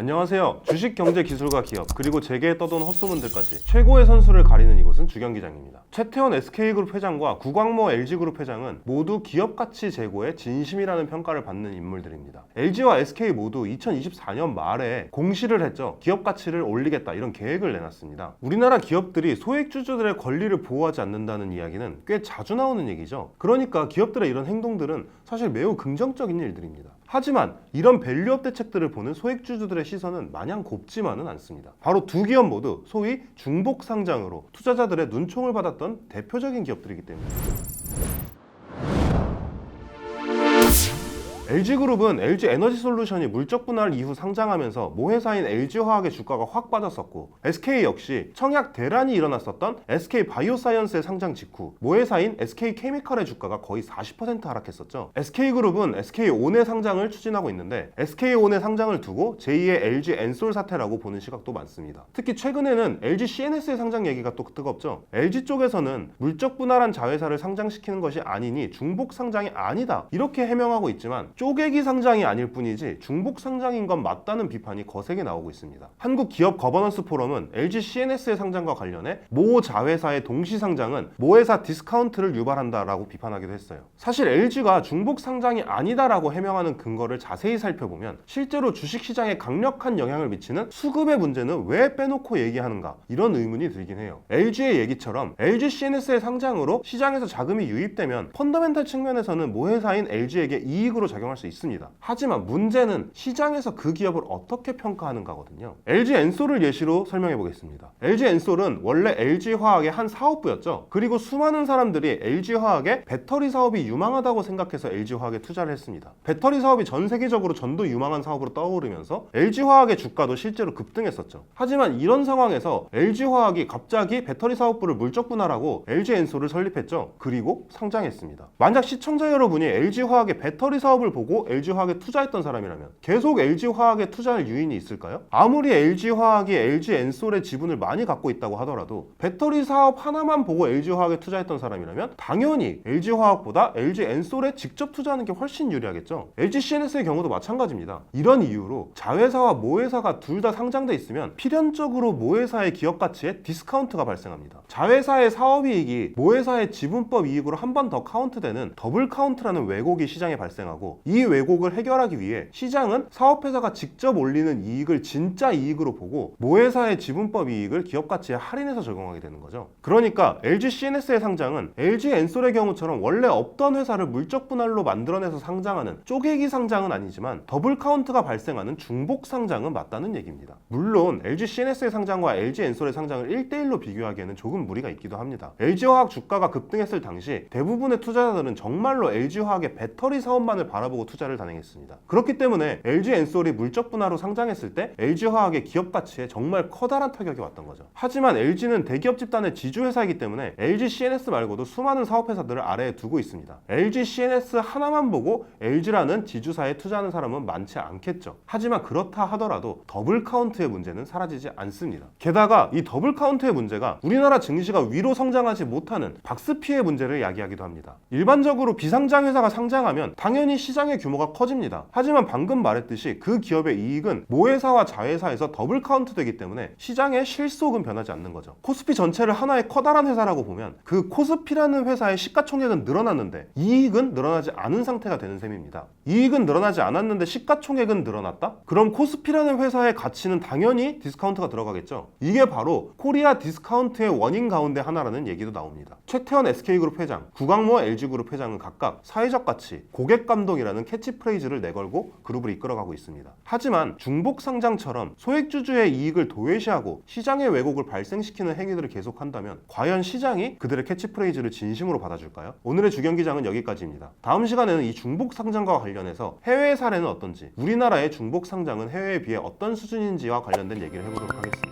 안녕하세요. 주식, 경제, 기술과 기업, 그리고 재계에 떠도는 헛소문들까지 최고의 선수를 가리는 이곳은 주경기장입니다. 최태원 SK그룹 회장과 구광모 LG그룹 회장은 모두 기업 가치 제고에 진심이라는 평가를 받는 인물들입니다. LG와 SK 모두 2024년 말에 공시를 했죠. 기업 가치를 올리겠다 이런 계획을 내놨습니다. 우리나라 기업들이 소액주주들의 권리를 보호하지 않는다는 이야기는 꽤 자주 나오는 얘기죠. 그러니까 기업들의 이런 행동들은 사실 매우 긍정적인 일들입니다. 하지만 이런 밸류업 대책들을 보는 소액주주들의 시선은 마냥 곱지만은 않습니다. 바로 두 기업 모두 소위 중복 상장으로 투자자들의 눈총을 받았던 대표적인 기업들이기 때문입니다. LG그룹은 LG에너지솔루션이 물적 분할 이후 상장하면서 모회사인 LG화학의 주가가 확 빠졌었고, SK 역시 청약 대란이 일어났었던 SK바이오사이언스의 상장 직후 모회사인 SK케미칼의 주가가 거의 40% 하락했었죠. SK그룹은 SK온의 상장을 추진하고 있는데 SK온의 상장을 두고 제2의 LG엔솔 사태라고 보는 시각도 많습니다. 특히 최근에는 LGCNS의 상장 얘기가 또 뜨겁죠. LG 쪽에서는 물적 분할한 자회사를 상장시키는 것이 아니니 중복 상장이 아니다 이렇게 해명하고 있지만 쪼개기 상장이 아닐 뿐이지 중복 상장인 건 맞다는 비판이 거세게 나오고 있습니다. 한국 기업 거버넌스 포럼은 LG CNS의 상장과 관련해 모 자회사의 동시 상장은 모회사 디스카운트를 유발한다라고 비판하기도 했어요. 사실 LG가 중복 상장이 아니다라고 해명하는 근거를 자세히 살펴보면 실제로 주식시장에 강력한 영향을 미치는 수급의 문제는 왜 빼놓고 얘기하는가 이런 의문이 들긴 해요. LG의 얘기처럼 LG CNS의 상장으로 시장에서 자금이 유입되면 펀더멘탈 측면에서는 모회사인 LG에게 이익으로 작용할 수 있습니다. 하지만 문제는 시장에서 그 기업을 어떻게 평가하는가거든요. LG엔솔을 예시로 설명해 보겠습니다. LG엔솔은 원래 LG화학의 한 사업부였죠. 그리고 수많은 사람들이 LG화학의 배터리 사업이 유망하다고 생각해서 LG화학에 투자를 했습니다. 배터리 사업이 전 세계적으로 전도 유망한 사업으로 떠오르면서 LG화학의 주가도 실제로 급등했었죠. 하지만 이런 상황에서 LG화학이 갑자기 배터리 사업부를 물적 분할하고 LG엔솔을 설립했죠. 그리고 상장했습니다. 만약 시청자 여러분이 LG화학의 배터리 사업을 보고 LG화학에 투자했던 사람이라면 계속 LG화학에 투자할 유인이 있을까요? 아무리 LG화학이 LG엔솔의 지분을 많이 갖고 있다고 하더라도 배터리 사업 하나만 보고 LG화학에 투자했던 사람이라면 당연히 LG화학보다 LG엔솔에 직접 투자하는 게 훨씬 유리하겠죠. LGCNS의 경우도 마찬가지입니다. 이런 이유로 자회사와 모회사가 둘 다 상장돼 있으면 필연적으로 모회사의 기업 가치에 디스카운트가 발생합니다. 자회사의 사업이익이 모회사의 지분법 이익으로 한 번 더 카운트되는 더블 카운트라는 왜곡이 시장에 발생하고, 이 왜곡을 해결하기 위해 시장은 사업회사가 직접 올리는 이익을 진짜 이익으로 보고 모회사의 지분법 이익을 기업 가치에 할인해서 적용하게 되는 거죠. 그러니까 LG CNS의 상장은 LG 엔솔의 경우처럼 원래 없던 회사를 물적 분할로 만들어내서 상장하는 쪼개기 상장은 아니지만 더블 카운트가 발생하는 중복 상장은 맞다는 얘기입니다. 물론 LG CNS의 상장과 LG 엔솔의 상장을 1대1로 비교하기에는 조금 무리가 있기도 합니다. LG화학 주가가 급등했을 당시 대부분의 투자자들은 정말로 LG화학의 배터리 사업만을 바라보고 투자를 단행했습니다. 그렇기 때문에 LG엔솔이 물적 분할로 상장했을 때 LG화학의 기업 가치에 정말 커다란 타격이 왔던 거죠. 하지만 LG는 대기업 집단의 지주회사이기 때문에 LG CNS 말고도 수많은 사업회사들을 아래에 두고 있습니다. LG CNS 하나만 보고 LG라는 지주사에 투자하는 사람은 많지 않겠죠. 하지만 그렇다 하더라도 더블 카운트의 문제는 사라지지 않습니다. 게다가 이 더블 카운트의 문제가 우리나라 증시가 위로 성장하지 못하는 박스피의 문제를 야기하기도 합니다. 일반적으로 비상장 회사가 상장하면 당연히 시장의 규모가 커집니다. 하지만 방금 말했듯이 그 기업의 이익은 모회사와 자회사에서 더블 카운트 되기 때문에 시장의 실속은 변하지 않는 거죠. 코스피 전체를 하나의 커다란 회사라고 보면 그 코스피라는 회사의 시가총액은 늘어났는데 이익은 늘어나지 않은 상태가 되는 셈입니다. 이익은 늘어나지 않았는데 시가총액은 늘어났다? 그럼 코스피라는 회사의 가치는 당연히 디스카운트가 들어가겠죠. 이게 바로 코리아 디스카운트의 원인 가운데 하나라는 얘기도 나옵니다. 최태원 SK그룹 회장, 구광모 LG그룹 회장은 각각 사회적 가치, 고객 감동이라는 캐치프레이즈를 내걸고 그룹을 이끌어가고 있습니다. 하지만 중복 상장처럼 소액주주의 이익을 도외시하고 시장의 왜곡을 발생시키는 행위들을 계속한다면 과연 시장이 그들의 캐치프레이즈를 진심으로 받아줄까요? 오늘의 주경기장은 여기까지입니다. 다음 시간에는 이 중복 상장과 관련해서 해외 사례는 어떤지, 우리나라의 중복 상장은 해외에 비해 어떤 수준인지와 관련된 얘기를 해보도록 하겠습니다.